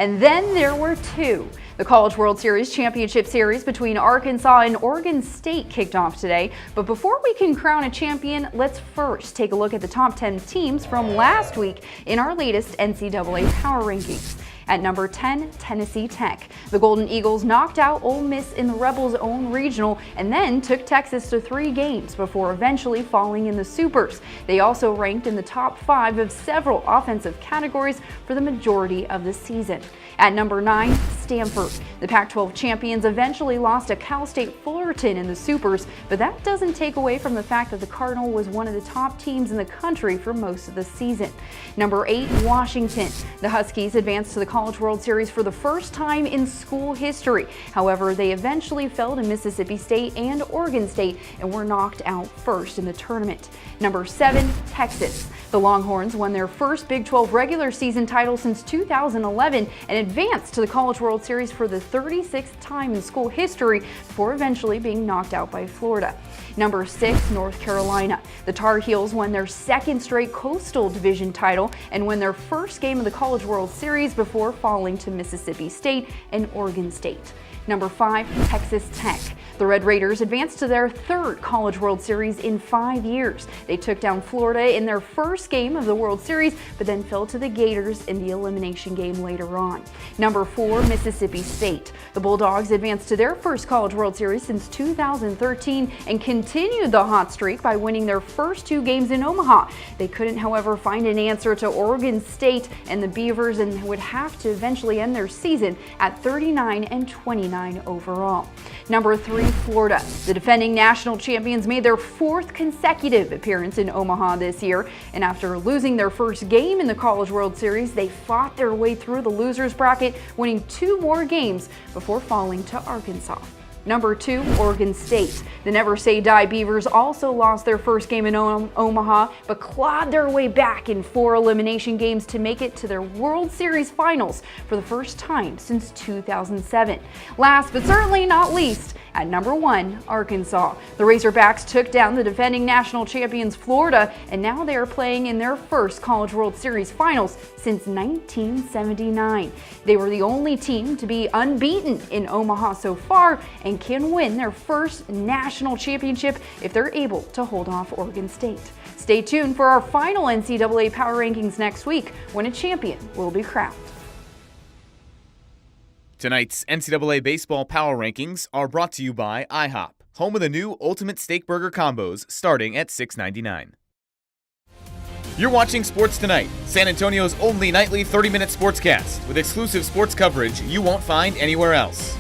And then there were two. The College World Series Championship Series between Arkansas and Oregon State kicked off today. But before we can crown a champion, let's first take a look at the top 10 teams from last week in our latest NCAA Power Rankings. At number 10, Tennessee Tech. The Golden Eagles knocked out Ole Miss in the Rebels' own regional and then took Texas to 3 games before eventually falling in the Supers. They also ranked in the top 5 of several offensive categories for the majority of the season. At number 9, Stanford. The Pac-12 champions eventually lost to Cal State Fullerton in the Supers, but that doesn't take away from the fact that the Cardinal was one of the top teams in the country for most of the season. Number 8, Washington. The Huskies advanced to the College World Series for the first time in school history. However, they eventually fell to Mississippi State and Oregon State and were knocked out first in the tournament. Number 7, Texas. The Longhorns won their first Big 12 regular season title since 2011 and advanced to the College World Series for the 36th time in school history before eventually being knocked out by Florida. Number 6, North Carolina. The Tar Heels won their second straight Coastal Division title and won their first game of the College World Series before falling to Mississippi State and Oregon State. Number 5, Texas Tech. The Red Raiders advanced to their third College World Series in 5 years. They took down Florida in their first game of the World Series, but then fell to the Gators in the elimination game later on. Number 4, Mississippi State. The Bulldogs advanced to their first College World Series since 2013 and continued the hot streak by winning their first 2 games in Omaha. They couldn't, however, find an answer to Oregon State and the Beavers and would have to eventually end their season at 39-29 overall. Number 3, Florida. The defending national champions made their 4th consecutive appearance in Omaha this year, and after losing their first game in the College World Series, they fought their way through the losers bracket, winning 2 more games before falling to Arkansas. Number 2, Oregon State. The Never Say Die Beavers also lost their first game in Omaha, but clawed their way back in 4 elimination games to make it to their World Series finals for the first time since 2007. Last but certainly not least, at number 1, Arkansas. The Razorbacks took down the defending national champions Florida, and now they are playing in their first College World Series finals since 1979. They were the only team to be unbeaten in Omaha so far and can win their first national championship if they're able to hold off Oregon State. Stay tuned for our final NCAA Power Rankings next week when a champion will be crowned. Tonight's NCAA Baseball Power Rankings are brought to you by IHOP, home of the new Ultimate Steak Burger combos starting at $6.99. You're watching Sports Tonight, San Antonio's only nightly 30-minute sportscast with exclusive sports coverage you won't find anywhere else.